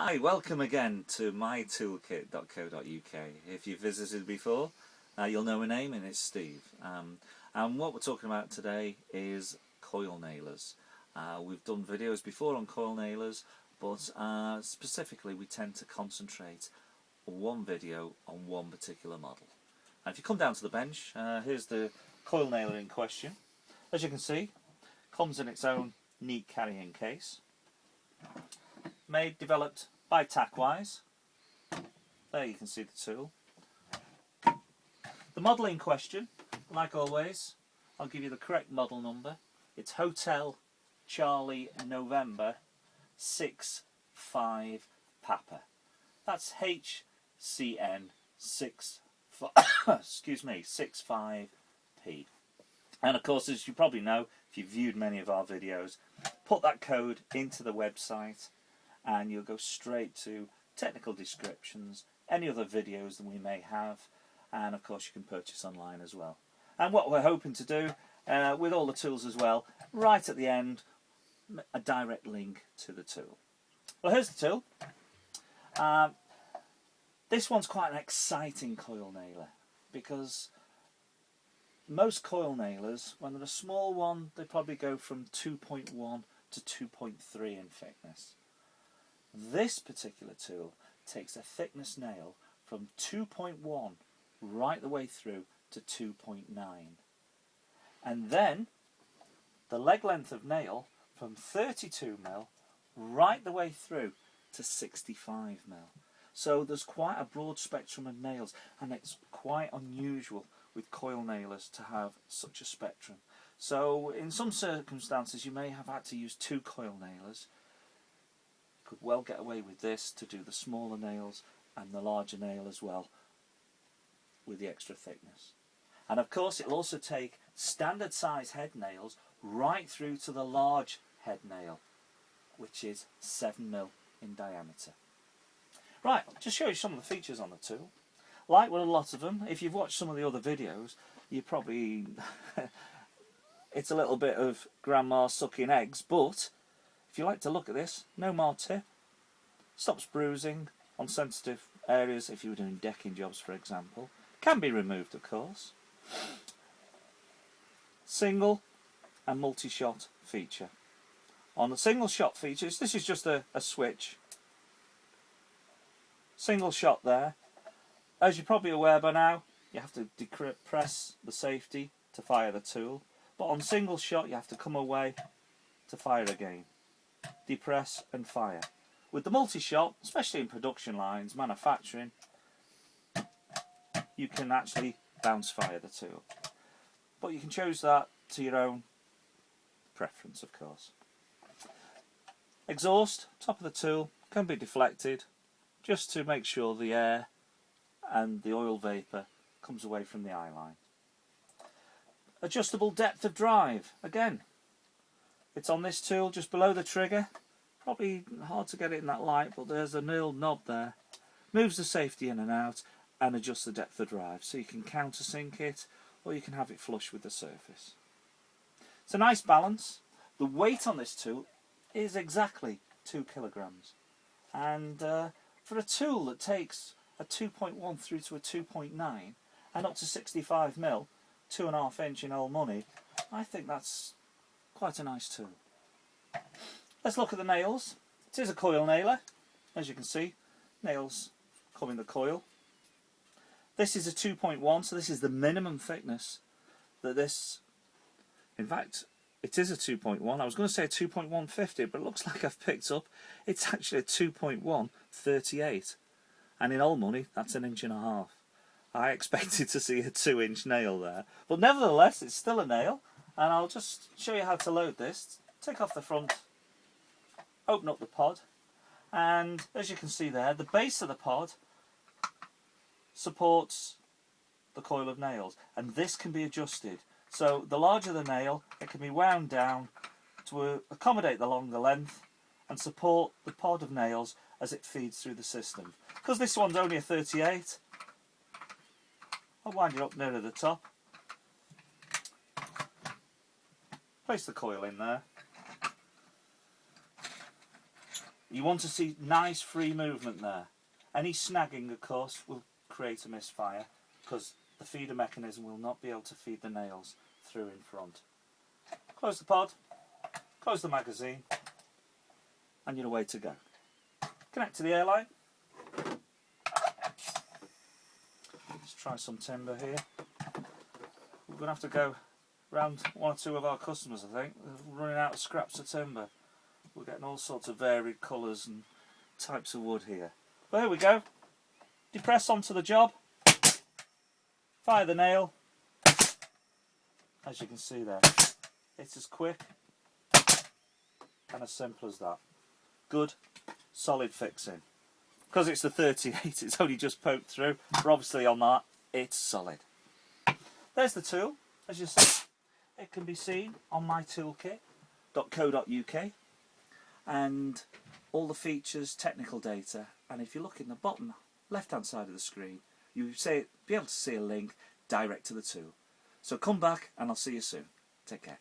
Hi, welcome again to mytoolkit.co.uk. If you've visited before, you'll know my name, and it's Steve. And what we're talking about today is coil nailers. We've done videos before on coil nailers, but specifically we tend to concentrate on one video on one particular model. And if you come down to the bench, here's the coil nailer in question. As you can see, comes in its own neat carrying case. Developed by Tacwise. There you can see the tool. The model in question, like always, I'll give you the correct model number. It's Hotel Charlie November 65 Papa. That's HCN65P. And of course, as you probably know, if you've viewed many of our videos, put that code into the website and you'll go straight to technical descriptions, any other videos that we may have, and of course you can purchase online as well. And what we're hoping to do with all the tools as well, right at the end, a direct link to the tool. Well, here's the tool. This one's quite an exciting coil nailer, because most coil nailers, when they're a small one, they probably go from 2.1 to 2.3 in thickness. This particular tool takes a thickness nail from 2.1 right the way through to 2.9, and then the leg length of nail from 32mm right the way through to 65mm. So there's quite a broad spectrum of nails, and it's quite unusual with coil nailers to have such a spectrum. So in some circumstances you may have had to use two coil nailers. Could well get away with this to do the smaller nails and the larger nail as well, with the extra thickness. And of course it'll also take standard size head nails right through to the large head nail, which is 7mm in diameter. Right, I'll just show you some of the features on the tool. Like with a lot of them, if you've watched some of the other videos, you probably it's a little bit of grandma sucking eggs, but if you like to look at this, no more tip, stops bruising on sensitive areas if you were doing decking jobs, for example. Can be removed, of course. Single and multi-shot feature. On the single shot features, this is just a switch. Single shot there. As you're probably aware by now, you have to depress the safety to fire the tool. But on single shot, you have to come away to fire again. Depress and fire. With the multi-shot, especially in production lines, manufacturing, you can actually bounce fire the tool. But you can choose that to your own preference, of course. Exhaust, top of the tool, can be deflected just to make sure the air and the oil vapour comes away from the eye line. Adjustable depth of drive, again. It's on this tool just below the trigger. Probably hard to get it in that light, but there's a little knob there. Moves the safety in and out and adjusts the depth of drive, so you can countersink it or you can have it flush with the surface. It's a nice balance. The weight on this tool is exactly 2 kilograms, and for a tool that takes a 2.1 through to a 2.9 and up to 65mm, 2.5 inch in old money, I think that's quite a nice tool. Let's look at the nails. It is a coil nailer, as you can see. Nails come in the coil. This is a 2.1, so this is the minimum thickness that this... In fact, it is a 2.1. I was going to say a 2.150, but it looks like I've picked up. It's actually a 2.138. And in old money, that's 1.5 inches. I expected to see a 2-inch nail there. But nevertheless, it's still a nail. And I'll just show you how to load this. Take off the front, open up the pod, and as you can see there, the base of the pod supports the coil of nails, and this can be adjusted. So the larger the nail, it can be wound down to accommodate the longer length and support the pod of nails as it feeds through the system. Because this one's only a 38, I'll wind it up near the top, place the coil in there, You want to see nice free movement there. Any snagging, of course, will create a misfire because the feeder mechanism will not be able to feed the nails through in front. Close the pod, close the magazine, and you're away to go. Connect to the airline. Let's try some timber here. We're going to have to go round one or two of our customers, I think. They're running out of scraps of timber. We're getting all sorts of varied colours and types of wood here. But there we go. Depress onto the job. Fire the nail. As you can see there, it's as quick and as simple as that. Good, solid fixing. Because it's the 38, it's only just poked through. But obviously on that, it's solid. There's the tool. As you see, it can be seen on mytoolkit.co.uk, and all the features, technical data, and if you look in the bottom left hand side of the screen, you'll be able to see a link direct to the tool. So come back and I'll see you soon. Take care.